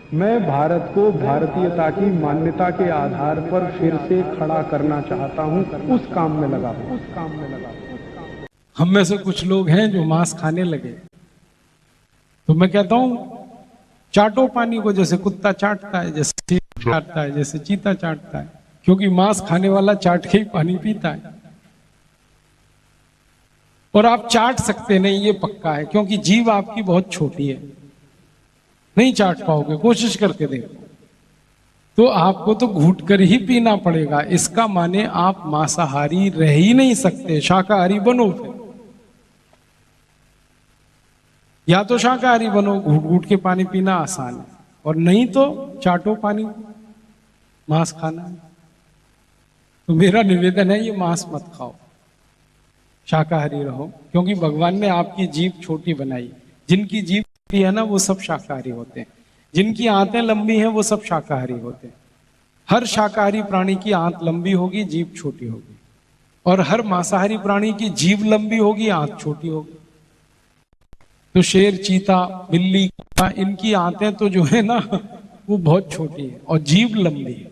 मैं भारत को भारतीयता की मान्यता के आधार पर फिर से खड़ा करना चाहता हूं, उस काम में लगा हूं। हम में से कुछ लोग हैं जो मांस खाने लगे, तो मैं कहता हूं चाटो पानी को, जैसे कुत्ता चाटता है, जैसे शेर चाटता है, जैसे चीता चाटता है, क्योंकि मांस खाने वाला चाट के ही पानी पीता है। और आप चाट सकते नहीं, ये पक्का है, क्योंकि जीभ आपकी बहुत छोटी है, नहीं चाट पाओगे, कोशिश करके देखो। तो आपको तो घूट कर ही पीना पड़ेगा। इसका माने आप मांसाहारी रह ही नहीं सकते, शाकाहारी बनो फिर। या तो शाकाहारी बनो, घूट घूट के पानी पीना आसान है, और नहीं तो चाटो पानी, मांस खाना है। तो मेरा निवेदन है, ये मांस मत खाओ, शाकाहारी रहो, क्योंकि भगवान ने आपकी जीभ छोटी बनाई। जिनकी जीभ छोटी है ना, वो सब शाकाहारी होते हैं। जिनकी आंतें लंबी हैं, वो सब शाकाहारी होते हैं। हर शाकाहारी प्राणी की आंत लंबी होगी, जीभ छोटी होगी, और हर मांसाहारी प्राणी की जीभ लंबी होगी, आंत छोटी होगी। तो शेर, चीता, बिल्ली, इनकी आंतें तो जो है ना, वो बहुत छोटी है और जीभ लंबी है।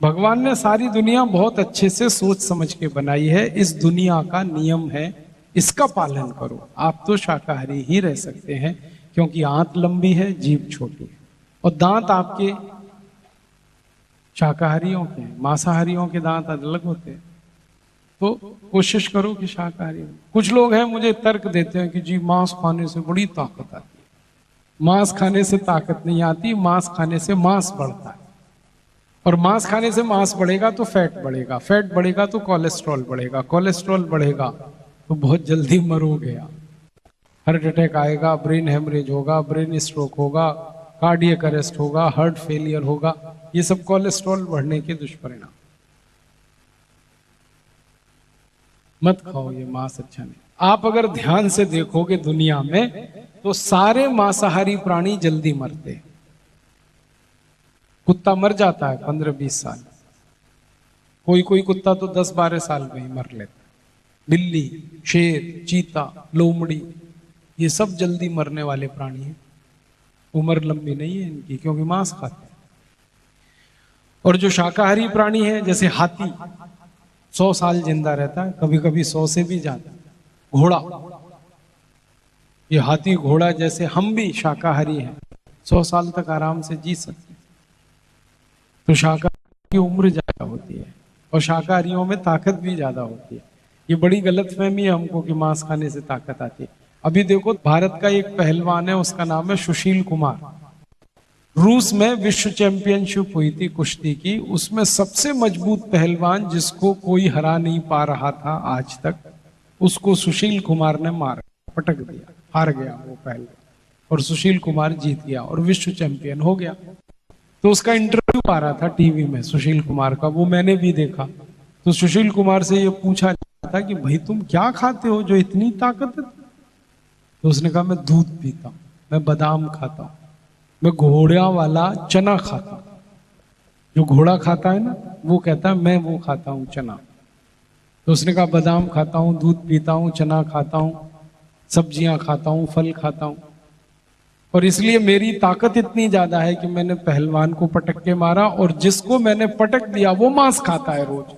भगवान ने सारी दुनिया बहुत अच्छे से सोच समझ के बनाई है। इस दुनिया का नियम है, इसका पालन करो। आप तो शाकाहारी ही रह सकते हैं, क्योंकि आंत लंबी है, जीभ छोटी है, और दांत आपके शाकाहारियों के हैं, मांसाहारियों के दांत अलग होते हैं। तो कोशिश करो कि शाकाहारी हो। कुछ लोग हैं मुझे तर्क देते हैं कि जी मांस खाने से बड़ी ताकत आती है। मांस खाने से ताकत नहीं आती, मांस खाने से मांस बढ़ता है, और मांस खाने से मांस बढ़ेगा तो फैट बढ़ेगा, फैट बढ़ेगा तो कोलेस्ट्रॉल बढ़ेगा, कोलेस्ट्रॉल बढ़ेगा तो बहुत जल्दी मरोगे आप। हार्ट अटैक आएगा, ब्रेन हेमरेज होगा, ब्रेन स्ट्रोक होगा, कार्डियक अरेस्ट होगा, हार्ट फेलियर होगा। ये सब कोलेस्ट्रॉल बढ़ने के दुष्परिणाम। मत खाओ ये मांस, अच्छा नहीं। आप अगर ध्यान से देखोगे दुनिया में, तो सारे मांसाहारी प्राणी जल्दी मरते हैं। कुत्ता मर जाता है 15-20 साल, कोई कोई कुत्ता तो 10-12 साल में ही मर लेता है। बिल्ली, शेर, चीता, लोमड़ी, ये सब जल्दी मरने वाले प्राणी हैं। उम्र लंबी नहीं है इनकी, क्योंकि मांस खाते हैं। और जो शाकाहारी प्राणी है, जैसे हाथी 100 साल जिंदा रहता है, कभी कभी 100 से भी ज्यादा। घोड़ा, ये हाथी घोड़ा जैसे हम भी शाकाहारी हैं, 100 साल तक आराम से जी सकते हैं। तो शाकाहारी की उम्र ज्यादा होती है, और शाकाहारियों में ताकत भी ज्यादा होती है। ये बड़ी गलतफहमी है हमको कि मांस खाने से ताकत आती है। अभी देखो, भारत का एक पहलवान है, उसका नाम है सुशील कुमार। रूस में विश्व चैंपियनशिप हुई थी कुश्ती की, उसमें सबसे मजबूत पहलवान जिसको कोई हरा नहीं पा रहा था आज तक, उसको सुशील कुमार ने मार पटक दिया, हार गया वो पहलवान, और सुशील कुमार जीत गया और विश्व चैंपियन हो गया। तो उसका इंटरव्यू आ रहा था टीवी में सुशील कुमार का, वो मैंने भी देखा। तो सुशील कुमार से ये पूछा जाता कि भाई तुम क्या खाते हो जो इतनी ताकत है? तो उसने कहा मैं दूध पीता हूं, मैं बादाम खाता हूं, मैं घोड़ा वाला चना खाता हूं। जो घोड़ा खाता है ना, वो कहता है मैं वो खाता हूं चना। तो उसने कहा बादाम खाता हूं, दूध पीता हूं, चना खाता हूं, सब्जियां खाता हूं, फल खाता हूं, और इसलिए मेरी ताकत इतनी ज्यादा है कि मैंने पहलवान को पटक के मारा, और जिसको मैंने पटक दिया वो मांस खाता है रोज।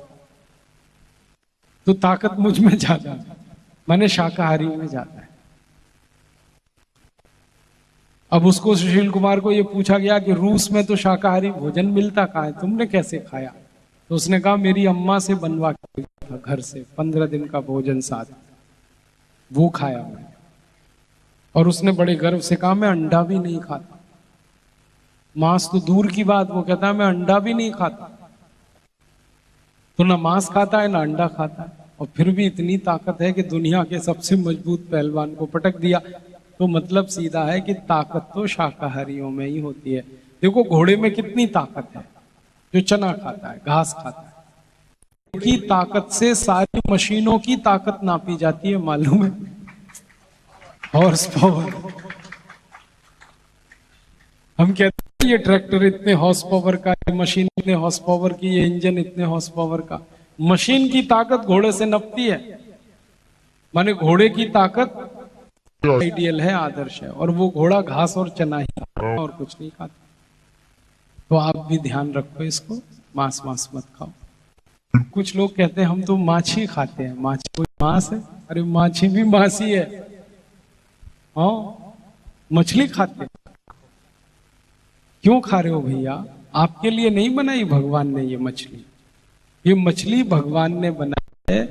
तो ताकत मुझ में ज्यादा है, मैंने शाकाहारी में ज्यादा है। अब उसको, सुशील कुमार को, ये पूछा गया कि रूस में तो शाकाहारी भोजन मिलता कहाँ है, तुमने कैसे खाया? तो उसने कहा मेरी अम्मा से बनवा के था घर से, 15 दिन का भोजन साथ, वो खाया मैंने। और उसने बड़े गर्व से कहा मैं अंडा भी नहीं खाता, मांस तो दूर की बात, वो कहता है मैं अंडा भी नहीं खाता। तो ना मांस खाता है ना अंडा खाता है, और फिर भी इतनी ताकत है कि दुनिया के सबसे मजबूत पहलवान को पटक दिया। तो मतलब सीधा है कि ताकत तो शाकाहारियों में ही होती है। देखो घोड़े में कितनी ताकत है, जो चना खाता है, घास खाता है। की ताकत से सारी मशीनों की ताकत नापी जाती है, मालूम है? Horse power. हम कहते हैं ये ट्रैक्टर इतने हॉर्स पावर का, ये मशीन इतने हॉर्स पावर की, ये इंजन इतने हॉर्स पावर का। मशीन की ताकत घोड़े से नपती है, माने घोड़े की ताकत आइडियल है, आदर्श है, और वो घोड़ा घास और चना ही खाता है और कुछ नहीं खाता। तो आप भी ध्यान रखो इसको, मांस मांस मत खाओ। कुछ लोग कहते हैं हम तो माछी खाते हैं, माछी कोई मांस है? अरे माछी भी मांस ही है। हाँ, मछली खाते हैं। क्यों खा रहे हो भैया? आपके लिए नहीं बनाई भगवान ने ये मछली। ये मछली भगवान ने बनाई है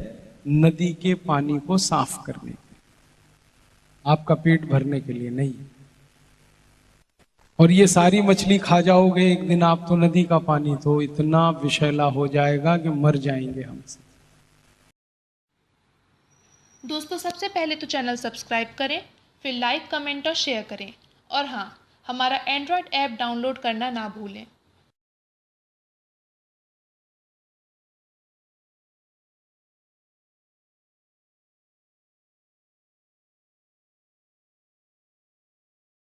नदी के पानी को साफ करने के लिए, आपका पेट भरने के लिए नहीं। और ये सारी मछली खा जाओगे एक दिन आप तो नदी का पानी तो इतना विषैला हो जाएगा कि मर जाएंगे हमसे। दोस्तों, सबसे पहले तो चैनल सब्सक्राइब करें, फिर लाइक, कमेंट और शेयर करें। और हाँ, हमारा एंड्रॉयड ऐप डाउनलोड करना ना भूलें।